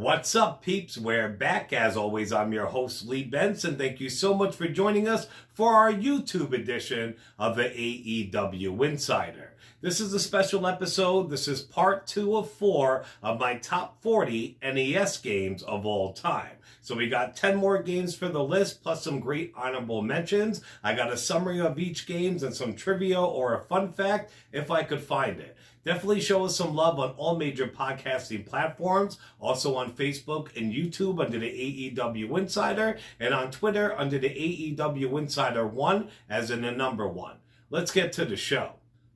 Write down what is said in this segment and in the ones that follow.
What's up, peeps? We're back. As always, I'm your host, Lee Benson. Thank you so much for joining us for our YouTube edition of the AEW Insider. This is a special episode. This is part 2 of 4 of my top 40 NES games of all time. So we got 10 more games for the list, plus some great honorable mentions. I got a summary of each game and some trivia or a fun fact if I could find it. Definitely show us some love on all major podcasting platforms, also on Facebook and YouTube under the AEW Insider, and on Twitter under the AEW Insider 1, as in the number 1. Let's get to the show.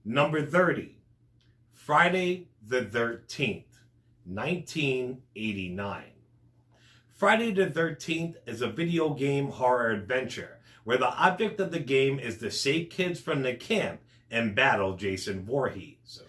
Number 30, Friday the 13th, 1989. Friday the 13th is a video game horror adventure where the object of the game is to save kids from the camp and battle Jason Voorhees.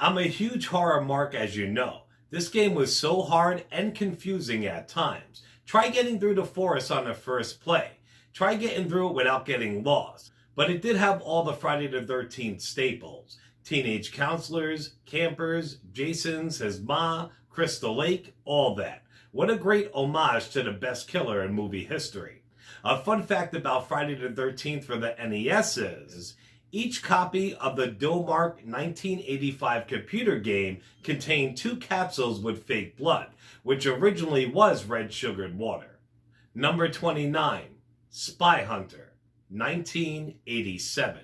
I'm a huge horror mark, as you know. This game was so hard and confusing at times. Try getting through the forest on the first play. Try getting through it without getting lost. But it did have all the Friday the 13th staples. Teenage counselors, campers, Jason's, his ma, Crystal Lake, all that. What a great homage to the best killer in movie history. A fun fact about Friday the 13th for the NES is, each copy of the Domark 1985 computer game contained 2 capsules with fake blood, which originally was red sugared water. Number 29, Spy Hunter, 1987.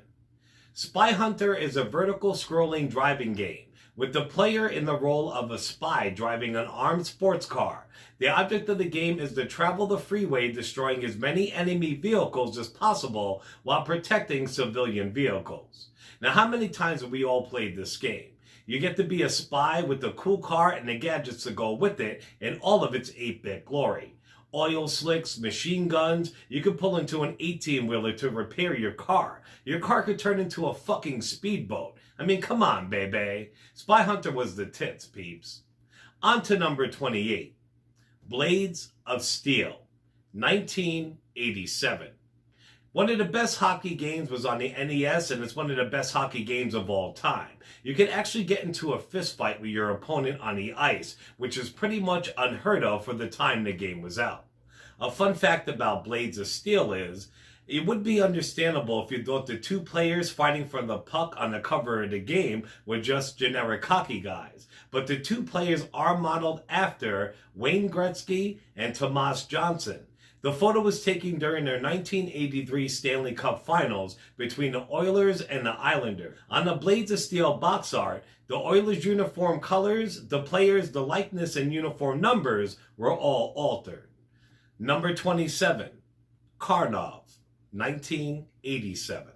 Spy Hunter is a vertical scrolling driving game with the player in the role of a spy driving an armed sports car. The object of the game is to travel the freeway, destroying as many enemy vehicles as possible while protecting civilian vehicles. Now, how many times have we all played this game? You get to be a spy with the cool car and the gadgets to go with it in all of its 8-bit glory. Oil slicks, machine guns, you could pull into an 18-wheeler to repair your car. Your car could turn into a fucking speedboat. I mean, come on, baby. Spy Hunter was the tits, peeps. On to number 28. Blades of Steel, 1987. One of the best hockey games was on the NES, and it's one of the best hockey games of all time. You can actually get into a fist fight with your opponent on the ice, which is pretty much unheard of for the time the game was out. A fun fact about Blades of Steel is, it would be understandable if you thought the 2 players fighting for the puck on the cover of the game were just generic hockey guys. But the 2 players are modeled after Wayne Gretzky and Tomas Johnson. The photo was taken during their 1983 Stanley Cup Finals between the Oilers and the Islanders. On the Blades of Steel box art, the Oilers' uniform colors, the players, the likeness, and uniform numbers were all altered. Number 27, Karnov, 1987.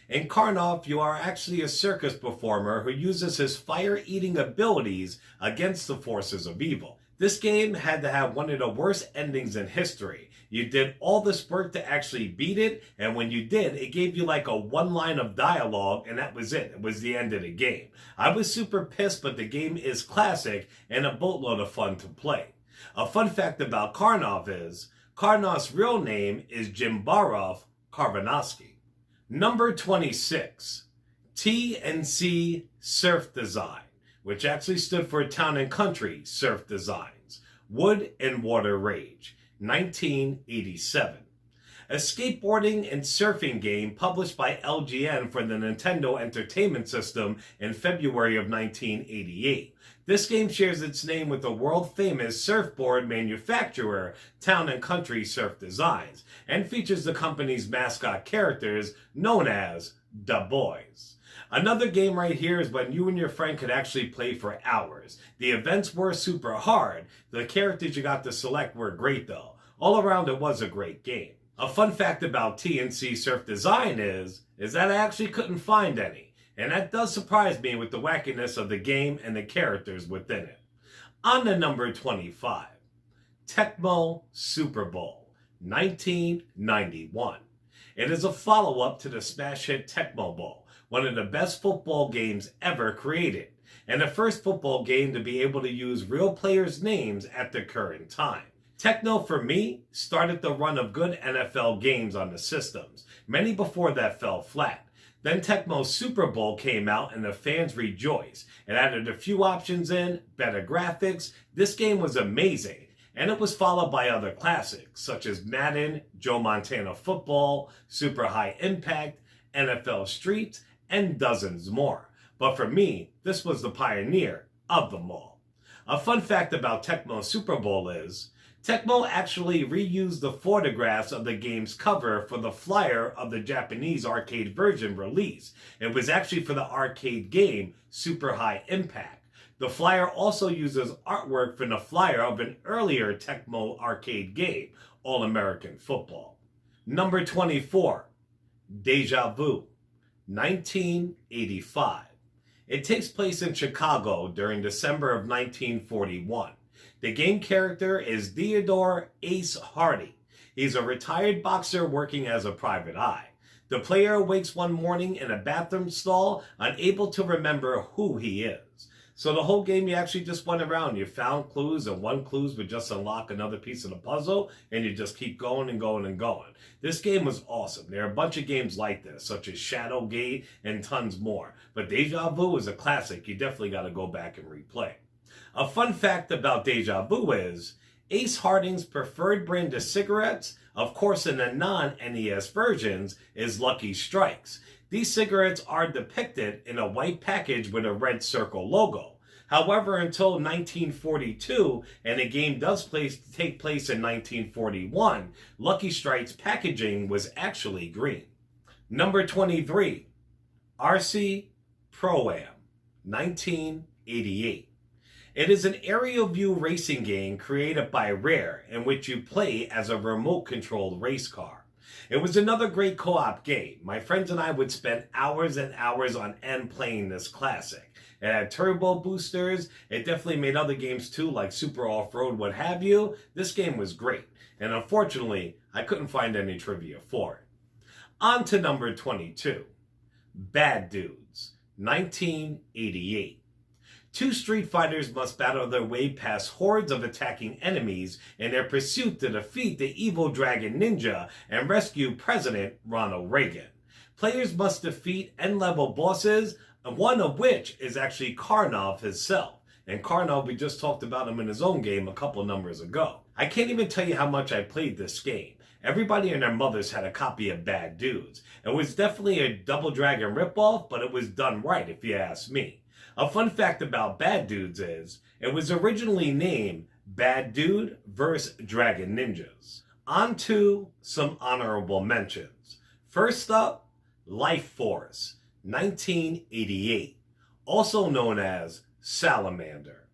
In Karnov, you are actually a circus performer who uses his fire-eating abilities against the forces of evil. This game had to have one of the worst endings in history. You did all this work to actually beat it, and when you did, it gave you like a 1 line of dialogue, and that was it. It was the end of the game. I was super pissed, but the game is classic and a boatload of fun to play. A fun fact about Karnov is, Karnov's real name is Jimbarov Karvanovsky. Number 26, T&C Surf Design, which actually stood for Town and Country Surf Designs. Wood and Water Rage, 1987. A skateboarding and surfing game published by LGN for the Nintendo Entertainment System in February of 1988. This game shares its name with the world-famous surfboard manufacturer Town and Country Surf Designs and features the company's mascot characters known as the Boys. Another game right here is when you and your friend could actually play for hours. The events were super hard. The characters you got to select were great though. All around it was a great game. A fun fact about T&C Surf Design is that I actually couldn't find any. And that does surprise me with the wackiness of the game and the characters within it. On to number 25, Tecmo Super Bowl, 1991. It is a follow-up to the smash hit Tecmo Bowl, one of the best football games ever created, and the first football game to be able to use real players' names at the current time. Tecmo, for me, started the run of good NFL games on the systems. Many before that fell flat. Then Tecmo Super Bowl came out and the fans rejoiced. It added a few options in, better graphics. This game was amazing. And it was followed by other classics such as Madden, Joe Montana Football, Super High Impact, NFL Street, and dozens more. But for me, this was the pioneer of them all. A fun fact about Tecmo Super Bowl is, Tecmo actually reused the photographs of the game's cover for the flyer of the Japanese arcade version release. It was actually for the arcade game Super High Impact. The flyer also uses artwork from the flyer of an earlier Tecmo arcade game, All-American Football. Number 24, Deja Vu, 1985. It takes place in Chicago during December of 1941. The game character is Theodore Ace Hardy. He's a retired boxer working as a private eye. The player awakes one morning in a bathroom stall, unable to remember who he is. So the whole game, you actually just went around. You found clues, and one clue would just unlock another piece of the puzzle, and you just keep going and going and going. This game was awesome. There are a bunch of games like this, such as Shadowgate and tons more. But Deja Vu is a classic. You definitely got to go back and replay. A fun fact about Deja Vu is, Ace Harding's preferred brand of cigarettes, of course in the non-NES versions, is Lucky Strikes. These cigarettes are depicted in a white package with a red circle logo. However, until 1942, and the game does take place in 1941, Lucky Strike's packaging was actually green. Number 23, Arcee ProAm, 1988. It is an aerial view racing game created by Rare in which you play as a remote-controlled race car. It was another great co-op game. My friends and I would spend hours and hours on end playing this classic. It had turbo boosters. It definitely made other games too, like Super Off-Road, what have you. This game was great. And unfortunately, I couldn't find any trivia for it. On to number 22. Bad Dudes, 1988. Two Street Fighters must battle their way past hordes of attacking enemies in their pursuit to defeat the evil Dragon Ninja and rescue President Ronald Reagan. Players must defeat end-level bosses, one of which is actually Karnov himself. And Karnov, we just talked about him in his own game a couple numbers ago. I can't even tell you how much I played this game. Everybody and their mothers had a copy of Bad Dudes. It was definitely a Double Dragon ripoff, but it was done right if you ask me. A fun fact about Bad Dudes is, it was originally named Bad Dude vs. Dragon Ninjas. On to some honorable mentions. First up, Life Force, 1988, also known as Salamander.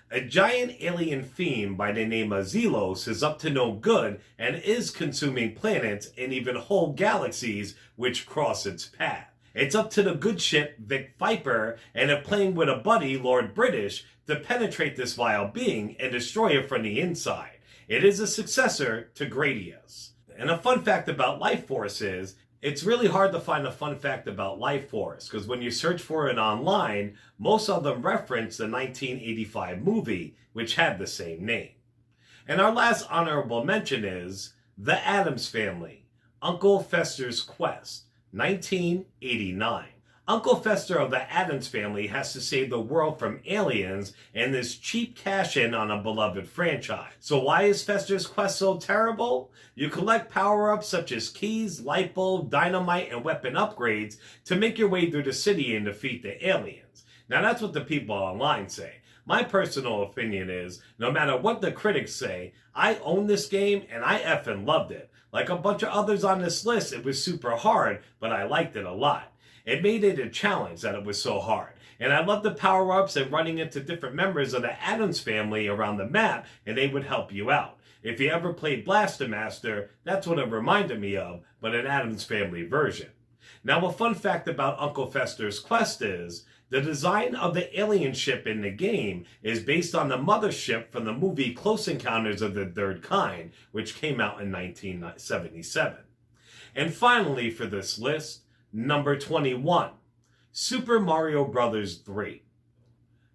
A giant alien fiend by the name of Zelos is up to no good and is consuming planets and even whole galaxies which cross its path. It's up to the good ship Vic Viper and if playing with a buddy, Lord British, to penetrate this vile being and destroy it from the inside. It is a successor to Gradius. And a fun fact about Life Force is, it's really hard to find a fun fact about Life Force, because when you search for it online, most of them reference the 1985 movie, which had the same name. And our last honorable mention is The Addams Family, Uncle Fester's Quest, 1989. Uncle Fester of the Addams Family has to save the world from aliens and this cheap cash-in on a beloved franchise. So why is Fester's Quest so terrible? You collect power-ups such as keys, light bulb, dynamite, and weapon upgrades to make your way through the city and defeat the aliens. Now that's what the people online say. My personal opinion is, no matter what the critics say, I own this game and I effing loved it. Like a bunch of others on this list, it was super hard, but I liked it a lot. It made it a challenge that it was so hard. And I loved the power-ups and running into different members of the Addams Family around the map, and they would help you out. If you ever played Blaster Master, that's what it reminded me of, but an Addams Family version. Now, a fun fact about Uncle Fester's Quest is, the design of the alien ship in the game is based on the mothership from the movie Close Encounters of the Third Kind, which came out in 1977. And finally for this list, number 21, Super Mario Bros. 3.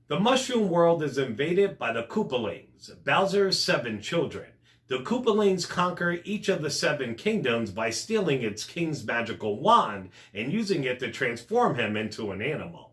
The Mushroom World is invaded by the Koopalings, Bowser's 7 children. The Koopalings conquer each of the 7 kingdoms by stealing its king's magical wand and using it to transform him into an animal.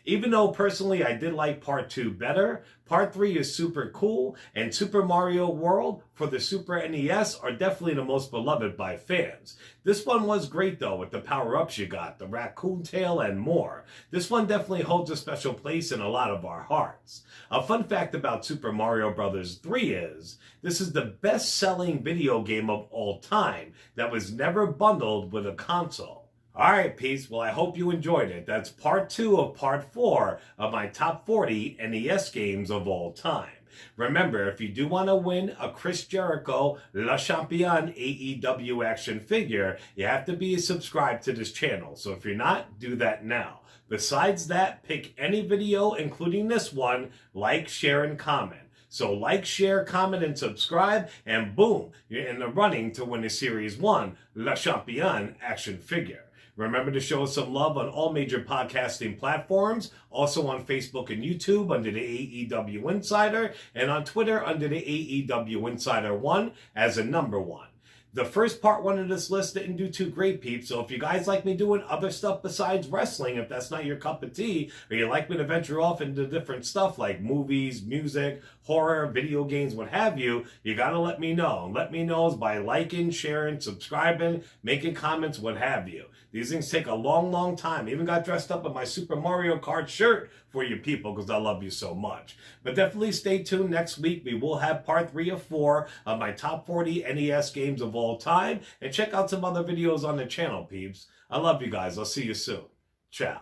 Even though personally I did like Part 2 better, Part 3 is super cool, and Super Mario World for the Super NES are definitely the most beloved by fans. This one was great though, with the power-ups you got, the raccoon tail, and more. This one definitely holds a special place in a lot of our hearts. A fun fact about Super Mario Bros. 3 is, this is the best-selling video game of all time that was never bundled with a console. Alright, Peeps, well I hope you enjoyed it. That's part 2 of part 4 of my top 40 NES games of all time. Remember, if you do want to win a Chris Jericho Le Champion AEW action figure, you have to be subscribed to this channel. So if you're not, do that now. Besides that, pick any video, including this one, like, share, and comment. So like, share, comment, and subscribe, and boom, you're in the running to win a Series 1 Le Champion action figure. Remember to show us some love on all major podcasting platforms, also on Facebook and YouTube under the AEW Insider, and on Twitter under the AEW Insider 1 as a number 1. The first part 1 of this list didn't do too great, Peeps, so if you guys like me doing other stuff besides wrestling, if that's not your cup of tea, or you like me to venture off into different stuff like movies, music, horror, video games, what have you, you gotta let me know. And let me know by liking, sharing, subscribing, making comments, what have you. These things take a long, long time. I even got dressed up in my Super Mario Kart shirt for you people because I love you so much. But definitely stay tuned. Next week, we will have part 3 of 4 of my top 40 NES games of all time. And check out some other videos on the channel, Peeps. I love you guys. I'll see you soon. Ciao.